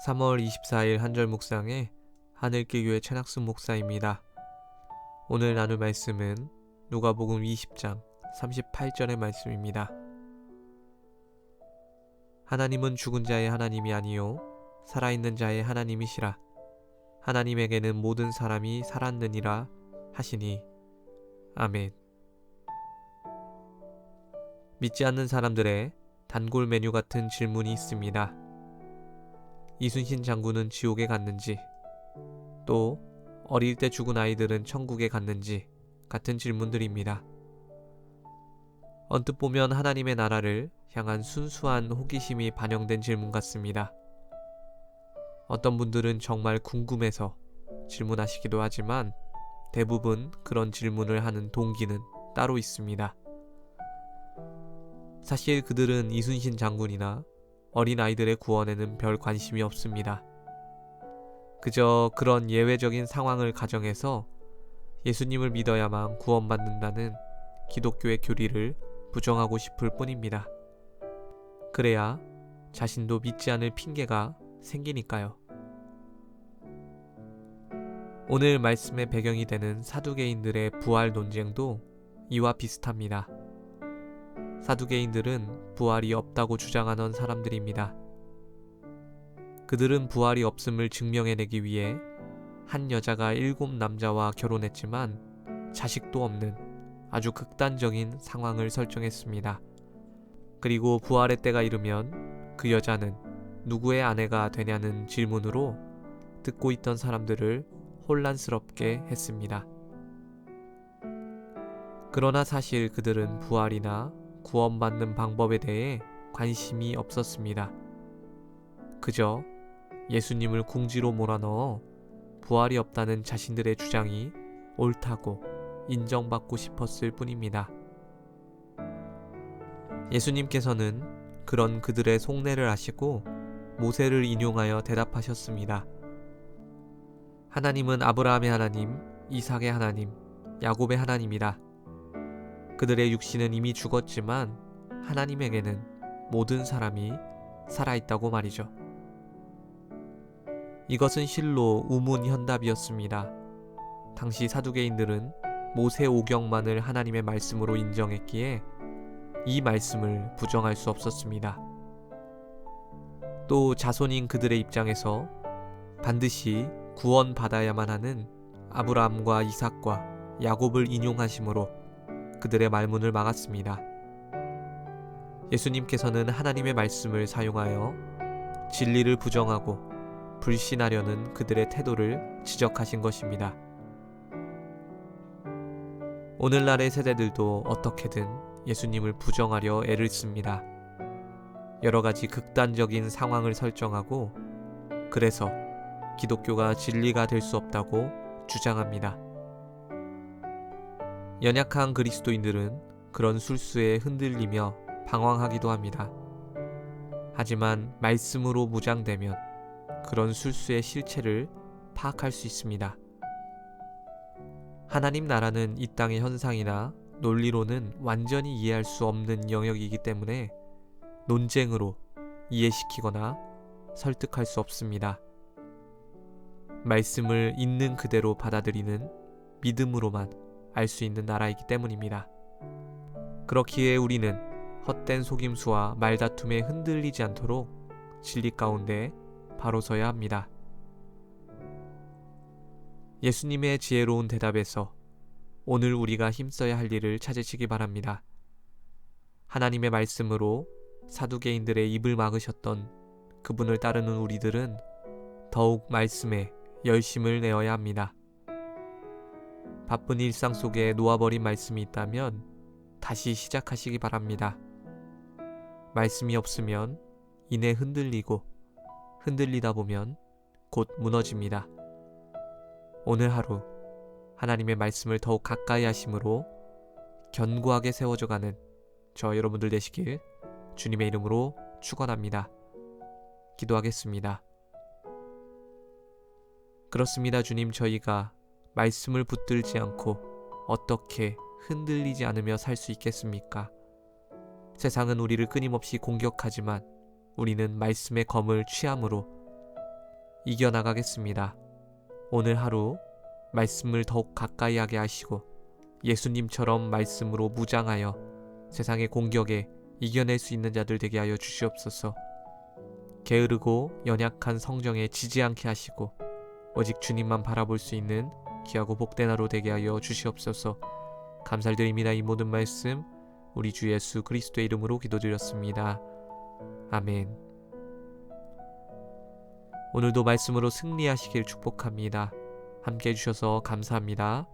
3월 24일 한절 묵상의 하늘길교회 최낙순 목사입니다. 오늘 나눌 말씀은 누가복음 20장 38절의 말씀입니다. 하나님은 죽은 자의 하나님이 아니요 살아있는 자의 하나님이시라. 하나님에게는 모든 사람이 살았느니라 하시니. 아멘. 믿지 않는 사람들의 단골 메뉴 같은 질문이 있습니다. 이순신 장군은 지옥에 갔는지, 또 어릴 때 죽은 아이들은 천국에 갔는지 같은 질문들입니다. 언뜻 보면 하나님의 나라를 향한 순수한 호기심이 반영된 질문 같습니다. 어떤 분들은 정말 궁금해서 질문하시기도 하지만 대부분 그런 질문을 하는 동기는 따로 있습니다. 사실 그들은 이순신 장군이나 어린 아이들의 구원에는 별 관심이 없습니다. 그저 그런 예외적인 상황을 가정해서 예수님을 믿어야만 구원받는다는 기독교의 교리를 부정하고 싶을 뿐입니다. 그래야 자신도 믿지 않을 핑계가 생기니까요. 오늘 말씀의 배경이 되는 사두개인들의 부활 논쟁도 이와 비슷합니다. 사두개인들은 부활이 없다고 주장하는 사람들입니다. 그들은 부활이 없음을 증명해내기 위해 한 여자가 7 남자와 결혼했지만 자식도 없는 아주 극단적인 상황을 설정했습니다. 그리고 부활의 때가 이르면 그 여자는 누구의 아내가 되냐는 질문으로 듣고 있던 사람들을 혼란스럽게 했습니다. 그러나 사실 그들은 부활이나 구원받는 방법에 대해 관심이 없었습니다. 그저 예수님을 궁지로 몰아넣어 부활이 없다는 자신들의 주장이 옳다고 인정받고 싶었을 뿐입니다. 예수님께서는 그런 그들의 속내를 아시고 모세를 인용하여 대답하셨습니다. 하나님은 아브라함의 하나님, 이삭의 하나님, 야곱의 하나님이라. 그들의 육신은 이미 죽었지만 하나님에게는 모든 사람이 살아있다고 말이죠. 이것은 실로 우문현답이었습니다. 당시 사두개인들은 모세 오경만을 하나님의 말씀으로 인정했기에 이 말씀을 부정할 수 없었습니다. 또 자손인 그들의 입장에서 반드시 구원받아야만 하는 아브라함과 이삭과 야곱을 인용하심으로 그들의 말문을 막았습니다. 예수님께서는 하나님의 말씀을 사용하여 진리를 부정하고 불신하려는 그들의 태도를 지적하신 것입니다. 오늘날의 세대들도 어떻게든 예수님을 부정하려 애를 씁니다. 여러 가지 극단적인 상황을 설정하고 그래서 기독교가 진리가 될 수 없다고 주장합니다. 연약한 그리스도인들은 그런 술수에 흔들리며 방황하기도 합니다. 하지만 말씀으로 무장되면 그런 술수의 실체를 파악할 수 있습니다. 하나님 나라는 이 땅의 현상이나 논리로는 완전히 이해할 수 없는 영역이기 때문에 논쟁으로 이해시키거나 설득할 수 없습니다. 말씀을 있는 그대로 받아들이는 믿음으로만 알 수 있는 나라이기 때문입니다. 그렇기에 우리는 헛된 속임수와 말다툼에 흔들리지 않도록 진리 가운데 바로 서야 합니다. 예수님의 지혜로운 대답에서 오늘 우리가 힘써야 할 일을 찾으시기 바랍니다. 하나님의 말씀으로 사두개인들의 입을 막으셨던 그분을 따르는 우리들은 더욱 말씀에 열심을 내어야 합니다. 바쁜 일상 속에 놓아버린 말씀이 있다면 다시 시작하시기 바랍니다. 말씀이 없으면 이내 흔들리고 흔들리다 보면 곧 무너집니다. 오늘 하루 하나님의 말씀을 더욱 가까이 하심으로 견고하게 세워져가는 저 여러분들 되시길 주님의 이름으로 축원합니다. 기도하겠습니다. 그렇습니다. 주님, 저희가 말씀을 붙들지 않고 어떻게 흔들리지 않으며 살 수 있겠습니까? 세상은 우리를 끊임없이 공격하지만 우리는 말씀의 검을 취함으로 이겨나가겠습니다. 오늘 하루 말씀을 더욱 가까이 하게 하시고 예수님처럼 말씀으로 무장하여 세상의 공격에 이겨낼 수 있는 자들 되게 하여 주시옵소서. 게으르고 연약한 성정에 지지 않게 하시고 오직 주님만 바라볼 수 있는 귀하고 복된 하루 되게 하여 주시옵소서. 감사드립니다. 이 모든 말씀 우리 주 예수 그리스도의 이름으로 기도드렸습니다. 아멘. 오늘도 말씀으로 승리하시길 축복합니다. 함께 해주셔서 감사합니다.